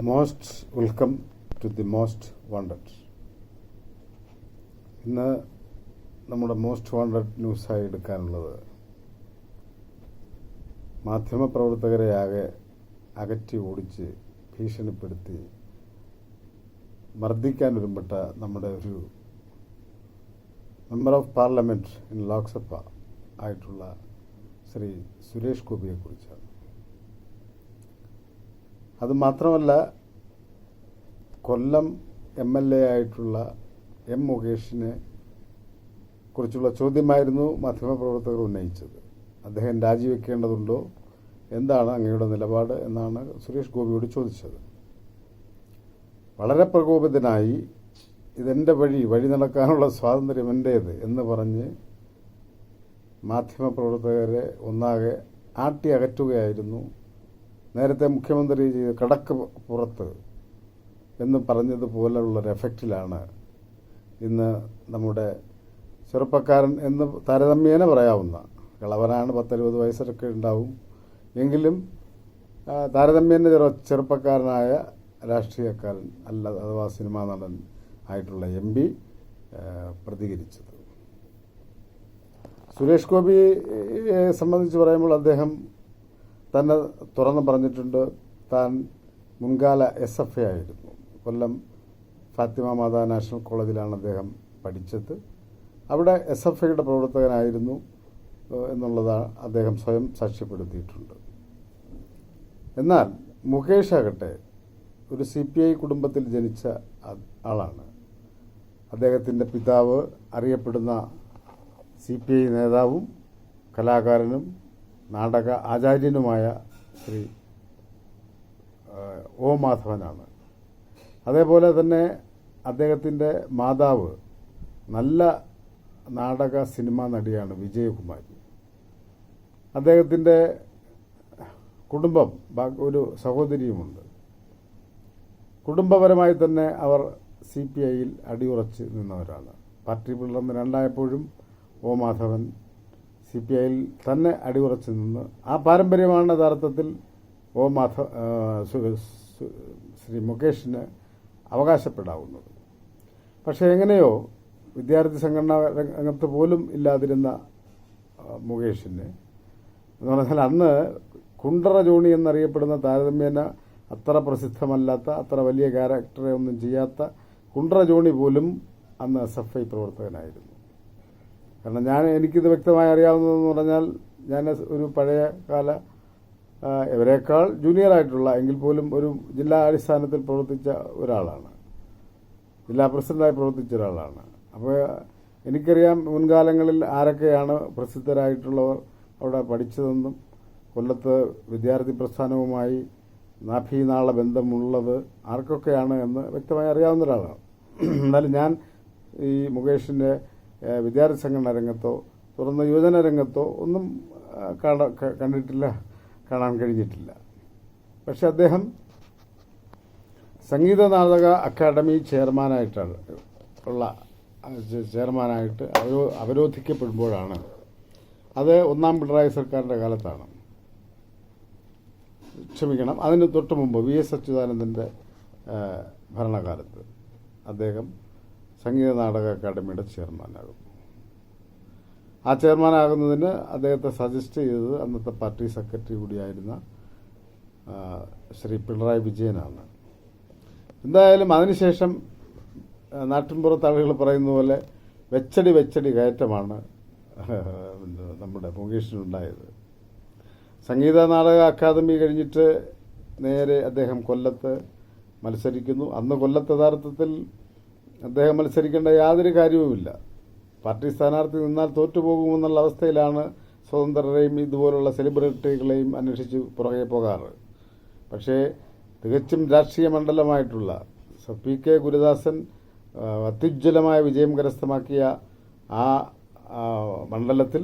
Most welcome to the most wanted. ഇന്ന് നമ്മുടെ most wanted ന്യൂസായി എടുക്കാനുള്ളത് മാധ്യമപ്രവർത്തകരെ ആകെ അകറ്റി ഓടിച്ച് ഭീഷണിപ്പെടുത്തി മർദ്ദിക്കാനൊരുമ്പെട്ട നമ്മുടെ ഒരു member of parliament in Lok Sabha ആയിട്ടുള്ള ശ്രീ സുരേഷ് ഗോപിയെക്കുറിച്ചാണ്. അതുമാത്രമല്ല, കൊല്ലം MLA ആയിട്ടുള്ള M. മുകേഷിനെ കുറിച്ചുള്ള ചോദ്യമായിരുന്നു മാധ്യമപ്രവർത്തകർ ഉന്നയിച്ചത്. അദ്ദേഹം രാജിവെക്കേണ്ടതുണ്ടോ, എന്താണ് അങ്ങയുടെ നിലപാട് എന്നാണ് സുരേഷ് ഗോപിയോട് ചോദിച്ചത്. വളരെ പ്രകോപിതനായി ഇതെൻ്റെ വഴി നടക്കാനുള്ള സ്വാതന്ത്ര്യം എൻ്റേത് എന്ന് പറഞ്ഞ് മാധ്യമപ്രവർത്തകരെ ഒന്നാകെ ആട്ടി അകറ്റുകയായിരുന്നു. നേരത്തെ മുഖ്യമന്ത്രി കടക്ക് പുറത്ത് എന്ന് പറഞ്ഞതുപോലുള്ളൊരു എഫക്റ്റിലാണ് ഇന്ന് നമ്മുടെ ചെറുപ്പക്കാരൻ എന്ന് താരതമ്യേന പറയാവുന്ന, കളവനാണ്, 10-20 വയസ്സൊക്കെ ഉണ്ടാവും, എങ്കിലും താരതമ്യേന ചെറുപ്പക്കാരനായ രാഷ്ട്രീയക്കാരൻ അഥവാ സിനിമാ നടൻ ആയിട്ടുള്ള MP പ്രതികരിച്ചത്. സുരേഷ് ഗോപിയെ സംബന്ധിച്ച് പറയുമ്പോൾ അദ്ദേഹം തന്നെ തുറന്ന് പറഞ്ഞിട്ടുണ്ട്. താൻ മുൻകാല SFA ആയിരുന്നു. കൊല്ലം ഫാത്തിമ മാതാ നാഷണൽ കോളേജിലാണ് അദ്ദേഹം പഠിച്ചത്. അവിടെ SFAയുടെ പ്രവർത്തകനായിരുന്നു എന്നുള്ളതാണ് അദ്ദേഹം സ്വയം സാക്ഷ്യപ്പെടുത്തിയിട്ടുണ്ട്. എന്നാൽ മുകേഷ് ആകട്ടെ ഒരു CPI കുടുംബത്തിൽ ജനിച്ച ആളാണ്. അദ്ദേഹത്തിൻ്റെ പിതാവ് അറിയപ്പെടുന്ന CPI നേതാവും കലാകാരനും നാടക ആചാര്യനുമായ ശ്രീ O. മാധവനാണ്. അതേപോലെ തന്നെ അദ്ദേഹത്തിൻ്റെ മാതാവ് നല്ല നാടക സിനിമാ നടിയാണ് വിജയകുമാരി. അദ്ദേഹത്തിൻ്റെ കുടുംബം ഒരു സഹോദരിയുമുണ്ട്. കുടുംബപരമായി തന്നെ അവർ CPIയിൽ അടിയുറച്ച് നിന്നവരാണ്. പാർട്ടി പിളർന്ന് രണ്ടായപ്പോഴും O. മാധവൻ CPIയിൽ തന്നെ അടിയുറച്ച് നിന്ന് ആ പാരമ്പര്യമാണ് യഥാർത്ഥത്തിൽ ശ്രീ മുകേഷിന് അവകാശപ്പെടാവുന്നത്. പക്ഷേ എങ്ങനെയോ വിദ്യാർത്ഥി സംഘടനാ രംഗത്ത് പോലും ഇല്ലാതിരുന്ന മുകേഷിന് എന്ന് പറഞ്ഞാൽ അന്ന് കുണ്ടറ ജോണി എന്നറിയപ്പെടുന്ന താരതമ്യേന അത്ര പ്രസിദ്ധമല്ലാത്ത, അത്ര വലിയ ക്യാരക്ടറെ ഒന്നും ചെയ്യാത്ത കുണ്ടറ ജോണി പോലും അന്ന് SFI പ്രവർത്തകനായിരുന്നു. കാരണം എനിക്കിത് വ്യക്തമായി അറിയാവുന്നതെന്ന് പറഞ്ഞാൽ ഞാൻ ഒരു പഴയ കാല ഇവരെക്കാൾ ജൂനിയറായിട്ടുള്ള എങ്കിൽ പോലും ഒരു ജില്ലാ അടിസ്ഥാനത്തിൽ പ്രവർത്തിച്ച ഒരാളാണ്, ജില്ലാ പ്രസിഡന്റായി പ്രവർത്തിച്ച ഒരാളാണ്. അപ്പോൾ എനിക്കറിയാം മുൻകാലങ്ങളിൽ ആരൊക്കെയാണ് പ്രസിദ്ധരായിട്ടുള്ളവർ അവിടെ പഠിച്ചതെന്നും കൊല്ലത്ത് വിദ്യാർത്ഥി പ്രസ്ഥാനവുമായി നാഭീനാള ബന്ധമുള്ളത് ആർക്കൊക്കെയാണ് എന്ന് വ്യക്തമായി അറിയാവുന്ന ഒരാളാണ്. എന്നാലും ഞാൻ ഈ മുകേഷിൻ്റെ വിദ്യാർത്ഥി സംഘടന രംഗത്തോ തുറന്ന യുവജന രംഗത്തോ ഒന്നും കാണാൻ കഴിഞ്ഞിട്ടില്ല. പക്ഷെ അദ്ദേഹം സംഗീത നാടക അക്കാദമി ചെയർമാനായിട്ട് അവരോധിക്കപ്പെടുമ്പോഴാണ്, അത് ഒന്നാം പിണറായി സർക്കാരിൻ്റെ കാലത്താണ്, അതിന് തൊട്ട് മുമ്പ് VS അച്യുതാനന്ദൻ്റെ ഭരണകാലത്ത് അദ്ദേഹം സംഗീത നാടക അക്കാദമിയുടെ ചെയർമാനാകും. ആ ചെയർമാനാകുന്നതിന് അദ്ദേഹത്തെ സജസ്റ്റ് ചെയ്തത് അന്നത്തെ പാർട്ടി സെക്രട്ടറി കൂടിയായിരുന്ന ശ്രീ പിണറായി വിജയനാണ്. എന്തായാലും അതിനുശേഷം നാട്ടിൻപുറത്ത് ആളുകൾ പറയുന്ന പോലെ വെച്ചടി കയറ്റമാണ് നമ്മുടെ മുകേഷിനുണ്ടായത്. സംഗീത നാടക അക്കാദമി കഴിഞ്ഞിട്ട് നേരെ അദ്ദേഹം കൊല്ലത്ത് മത്സരിക്കുന്നു. അന്ന് കൊല്ലത്ത് യഥാർത്ഥത്തിൽ അദ്ദേഹം മത്സരിക്കേണ്ട യാതൊരു കാര്യവുമില്ല. പാർട്ടി സ്ഥാനാർത്ഥി നിന്നാൽ തോറ്റുപോകുമെന്നുള്ള അവസ്ഥയിലാണ് സ്വതന്ത്രരെയും ഇതുപോലുള്ള സെലിബ്രിറ്റികളെയും അന്വേഷിച്ച് പുറകെ പോകാറ്. പക്ഷേ തികച്ചും രാഷ്ട്രീയ മണ്ഡലമായിട്ടുള്ള PK ഗുരുദാസൻ അത്യുജ്വലമായ വിജയം കരസ്ഥമാക്കിയ ആ മണ്ഡലത്തിൽ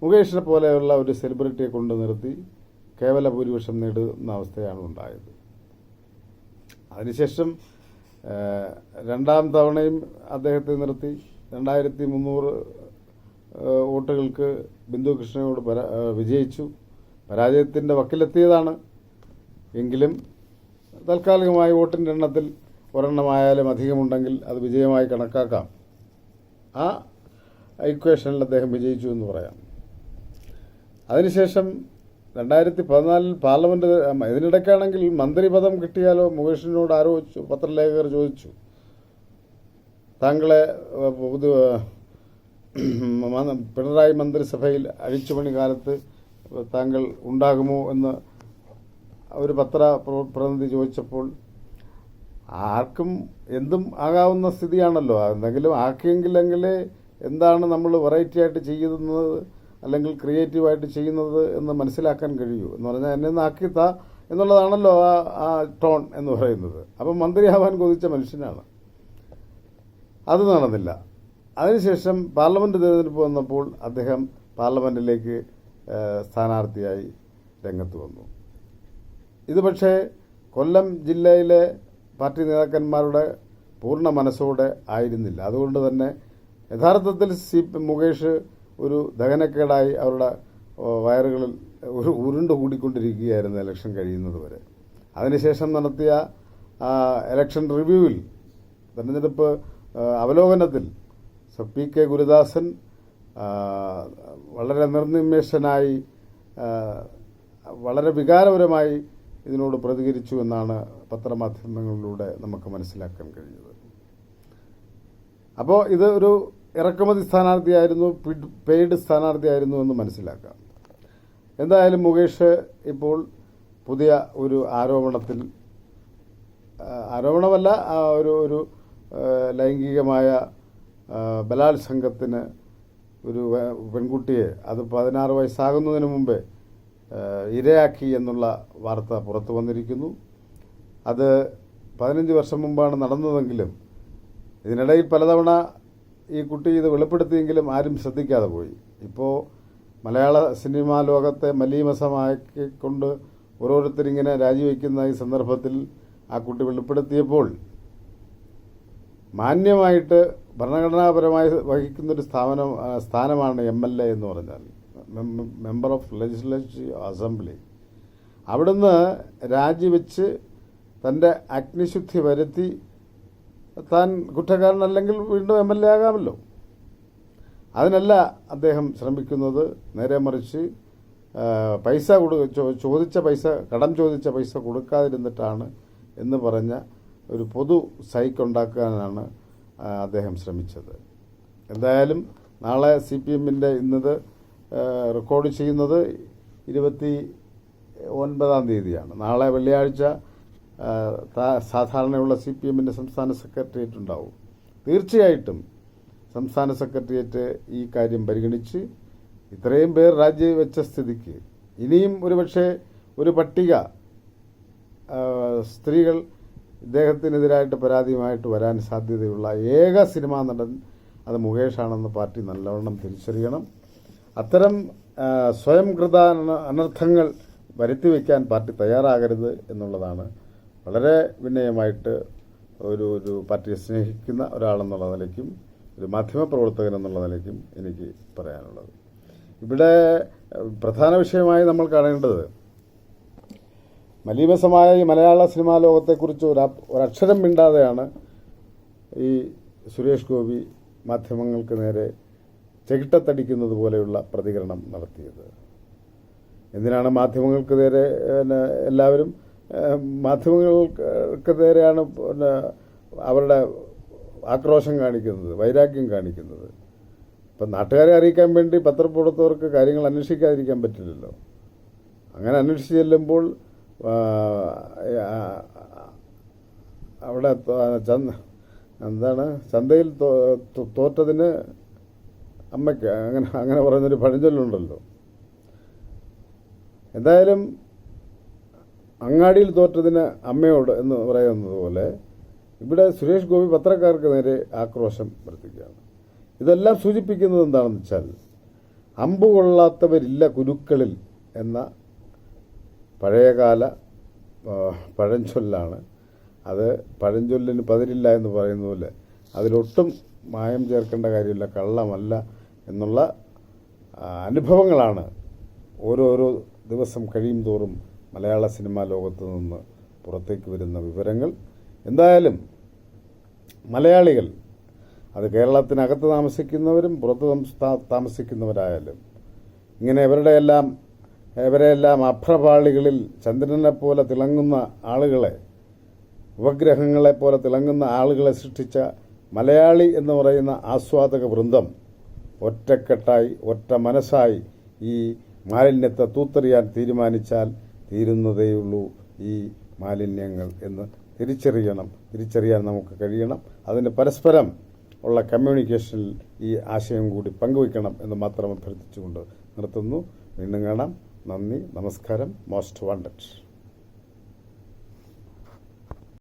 മുകേഷിനെ പോലെയുള്ള ഒരു സെലിബ്രിറ്റിയെ കൊണ്ട് നിർത്തി കേവല ഭൂരിപക്ഷം നേടുന്ന അവസ്ഥയാണ് ഉണ്ടായത്. അതിനുശേഷം രണ്ടാം തവണയും അദ്ദേഹത്തെ നിർത്തി 2300 വോട്ടുകൾക്ക് ബിന്ദു കൃഷ്ണയോട് വിജയിച്ചു. പരാജയത്തിൻ്റെ വക്കിലെത്തിയതാണ്. എങ്കിലും താൽക്കാലികമായി വോട്ടിൻ്റെ എണ്ണത്തിൽ ഒരെണ്ണമായാലും അധികമുണ്ടെങ്കിൽ അത് വിജയമായി കണക്കാക്കാം. ആ ഇക്വേഷനിൽ അദ്ദേഹം വിജയിച്ചു എന്ന് പറയാം. അതിനുശേഷം 2014 പാർലമെൻറ്റ്, ഇതിനിടയ്ക്കാണെങ്കിൽ മന്ത്രിപദം കിട്ടിയാലോ മുകേഷിനോട് ആരോ പത്രലേഖകർ ചോദിച്ചു, താങ്കളെ പിണറായി മന്ത്രിസഭയിൽ അഴിച്ചുപണി കാലത്ത് താങ്കൾ ഉണ്ടാകുമോ എന്ന് ഒരു പ്രതിനിധി ചോദിച്ചപ്പോൾ, ആർക്കും എന്തും ആകാവുന്ന സ്ഥിതിയാണല്ലോ, എന്തെങ്കിലും ആക്കിയെങ്കിലെങ്കിലേ എന്താണ് നമ്മൾ വെറൈറ്റി ആയിട്ട് ചെയ്യുന്നത് അല്ലെങ്കിൽ ക്രിയേറ്റീവായിട്ട് ചെയ്യുന്നത് എന്ന് മനസ്സിലാക്കാൻ കഴിയൂ എന്ന് പറഞ്ഞാൽ എന്നെ ഒന്ന് ആക്കിത്താ എന്നുള്ളതാണല്ലോ ആ ടോൺ എന്ന് പറയുന്നത്. അപ്പം മന്ത്രിയാവാൻ കൊതിച്ച മനുഷ്യനാണ്. അത് നടന്നില്ല. അതിനുശേഷം പാർലമെൻറ്റ് തിരഞ്ഞെടുപ്പ് വന്നപ്പോൾ അദ്ദേഹം പാർലമെൻറ്റിലേക്ക് സ്ഥാനാർത്ഥിയായി രംഗത്ത് വന്നു. ഇത് പക്ഷേ കൊല്ലം ജില്ലയിലെ പാർട്ടി നേതാക്കന്മാരുടെ പൂർണ്ണ മനസ്സോടെ ആയിരുന്നില്ല. അതുകൊണ്ട് തന്നെ യഥാർത്ഥത്തിൽ മുകേഷ് ഒരു ദഹനക്കേടായി അവരുടെ വയറുകളിൽ ഉരുണ്ടു കൂടിക്കൊണ്ടിരിക്കുകയായിരുന്നു ഇലക്ഷൻ കഴിയുന്നത് വരെ. അതിനുശേഷം നടത്തിയ ഇലക്ഷൻ റിവ്യൂവിൽ, തെരഞ്ഞെടുപ്പ് അവലോകനത്തിൽ പി.കെ. ഗുരുദാസൻ വളരെ നിർനിമേഷനായി വളരെ വികാരപരമായി ഇതിനോട് പ്രതികരിച്ചു എന്നാണ് പത്രമാധ്യമങ്ങളിലൂടെ നമുക്ക് മനസ്സിലാക്കാൻ കഴിഞ്ഞത്. അപ്പോൾ ഇത് ഒരു ഇറക്കുമതി സ്ഥാനാർത്ഥിയായിരുന്നു, പെയ്ഡ് സ്ഥാനാർത്ഥിയായിരുന്നു എന്ന് മനസ്സിലാക്കാം. എന്തായാലും മുകേഷ് ഇപ്പോൾ പുതിയ ഒരു ആരോപണമല്ല, ഒരു ലൈംഗികമായ ബലാത്സംഗത്തിന് ഒരു പെൺകുട്ടിയെ, അത് 16 വയസ്സാകുന്നതിന് മുമ്പേ ഇരയാക്കി എന്നുള്ള വാർത്ത പുറത്തു വന്നിരിക്കുന്നു. അത് 15 വർഷം മുമ്പാണ് നടന്നതെങ്കിലും ഇതിനിടയിൽ പലതവണ ഈ കുട്ടി ഇത് വെളിപ്പെടുത്തിയെങ്കിലും ആരും ശ്രദ്ധിക്കാതെ പോയി. ഇപ്പോൾ മലയാള സിനിമാ ലോകത്തെ മലീമസമാക്കിക്കൊണ്ട് ഓരോരുത്തരിങ്ങനെ രാജിവെക്കുന്ന ഈ സന്ദർഭത്തിൽ ആ കുട്ടി വെളിപ്പെടുത്തിയപ്പോൾ മാന്യമായിട്ട് ഭരണഘടനാപരമായി വഹിക്കുന്നൊരു സ്ഥാനമാണ് MLA എന്ന് പറഞ്ഞാൽ, മെമ്പർ ഓഫ് ലെജിസ്ലേറ്റീവ് അസംബ്ലി. അവിടുന്ന് രാജിവെച്ച് തൻ്റെ അഗ്നിശുദ്ധി വരുത്തി താൻ കുറ്റക്കാരനല്ലെങ്കിൽ വീണ്ടും MLA ആകാമല്ലോ. അതിനല്ല അദ്ദേഹം ശ്രമിക്കുന്നത്. നേരെ മറിച്ച് കടം ചോദിച്ച പൈസ കൊടുക്കാതിരുന്നിട്ടാണ് എന്ന് പറഞ്ഞ ഒരു പൊതു സൈക്കുണ്ടാക്കാനാണ് അദ്ദേഹം ശ്രമിച്ചത്. എന്തായാലും നാളെ CPM-ൻ്റെ ഇന്നത് റെക്കോർഡ് ചെയ്യുന്നത് 29-ാം തീയതിയാണ്. നാളെ വെള്ളിയാഴ്ച സാധാരണയുള്ള CPM-ൻ്റെ സംസ്ഥാന സെക്രട്ടേറിയറ്റ് ഉണ്ടാവും. തീർച്ചയായിട്ടും സംസ്ഥാന സെക്രട്ടേറിയറ്റ് ഈ കാര്യം പരിഗണിച്ച് ഇത്രയും പേർ രാജിവെച്ച സ്ഥിതിക്ക് ഇനിയും ഒരുപക്ഷെ ഒരു പട്ടിക സ്ത്രീകൾ ഇദ്ദേഹത്തിനെതിരായിട്ട് പരാതിയുമായിട്ട് വരാൻ സാധ്യതയുള്ള ഏക സിനിമാ നടൻ അത് മുകേഷാണെന്ന് പാർട്ടി നല്ലവണ്ണം തിരിച്ചറിയണം. അത്തരം സ്വയംകൃത അനർത്ഥങ്ങൾ വരുത്തിവെക്കാൻ പാർട്ടി തയ്യാറാകരുത് എന്നുള്ളതാണ് വളരെ വിനയമായിട്ട് ഒരു പാർട്ടിയെ സ്നേഹിക്കുന്ന ഒരാളെന്നുള്ള നിലയ്ക്കും ഒരു മാധ്യമപ്രവർത്തകൻ എന്നുള്ള നിലയ്ക്കും എനിക്ക് പറയാനുള്ളത്. ഇവിടെ പ്രധാന വിഷയമായി നമ്മൾ കാണേണ്ടത് മലീമസമായ ഈ മലയാള സിനിമാ ലോകത്തെക്കുറിച്ച് ഒരക്ഷരം മിണ്ടാതെയാണ് ഈ സുരേഷ് ഗോപി മാധ്യമങ്ങൾക്ക് നേരെ ചെകിട്ടത്തടിക്കുന്നത് പോലെയുള്ള പ്രതികരണം നടത്തിയത്. എന്തിനാണ് മാധ്യമങ്ങൾക്ക് നേരെ എല്ലാവരും മാധ്യമങ്ങൾക്ക് നേരെയാണ് അവരുടെ ആക്രോശം കാണിക്കുന്നത്, വൈരാഗ്യം കാണിക്കുന്നത്? ഇപ്പം നാട്ടുകാരെ അറിയിക്കാൻ വേണ്ടി പത്രപ്രവർത്തകർക്ക് കാര്യങ്ങൾ അന്വേഷിക്കാതിരിക്കാൻ പറ്റില്ലല്ലോ. അങ്ങനെ അന്വേഷിച്ച് ചെല്ലുമ്പോൾ അവിടെ ചന്തയിൽ തോറ്റതിന് അമ്മയ്ക്ക് അങ്ങനെ പറയുന്നൊരു പഴഞ്ചൊല്ലുണ്ടല്ലോ. എന്തായാലും അങ്ങാടിയിൽ തോറ്റതിന് അമ്മയോട് എന്ന് പറയുന്നത് പോലെ ഇവിടെ സുരേഷ് ഗോപി പത്രക്കാർക്ക് നേരെ ആക്രോശം വർദ്ധിക്കുകയാണ്. ഇതെല്ലാം സൂചിപ്പിക്കുന്നത് എന്താണെന്ന് വെച്ചാൽ അമ്പ് കൊള്ളാത്തവരില്ല കുരുക്കളിൽ എന്ന പഴയകാല പഴഞ്ചൊല്ലാണ്. അത് പഴഞ്ചൊല്ലിന് പതിരില്ല എന്ന് പറയുന്ന പോലെ അതിലൊട്ടും മായം ചേർക്കേണ്ട കാര്യമില്ല, കള്ളമല്ല എന്നുള്ള അനുഭവങ്ങളാണ് ഓരോരോ ദിവസം കഴിയും തോറും മലയാള സിനിമാ ലോകത്ത് നിന്ന് പുറത്തേക്ക് വരുന്ന വിവരങ്ങൾ. എന്തായാലും മലയാളികൾ, അത് കേരളത്തിനകത്ത് താമസിക്കുന്നവരും പുറത്ത് താമസിക്കുന്നവരായാലും, ഇങ്ങനെ ഇവരെയെല്ലാം അഭ്രപാളികളിൽ ചന്ദ്രനെ പോലെ തിളങ്ങുന്ന ആളുകളെ, ഉപഗ്രഹങ്ങളെ പോലെ തിളങ്ങുന്ന ആളുകളെ സൃഷ്ടിച്ച മലയാളി എന്ന് പറയുന്ന ആസ്വാദക വൃന്ദം ഒറ്റക്കെട്ടായി ഒറ്റ മനസ്സായി ഈ മാലിന്യത്തെ തൂത്തെറിയാൻ തീരുമാനിച്ചാൽ തീരുന്നതേയുള്ളൂ ഈ മാലിന്യങ്ങൾ എന്ന് തിരിച്ചറിയാൻ നമുക്ക് കഴിയണം. അതിന് പരസ്പരം ഉള്ള കമ്മ്യൂണിക്കേഷനിൽ ഈ ആശയം കൂടി പങ്കുവയ്ക്കണം എന്ന് മാത്രം അഭ്യർത്ഥിച്ചുകൊണ്ട് നിർത്തുന്നു. വീണ്ടും കാണാം. നന്ദി, നമസ്കാരം. Most wanted.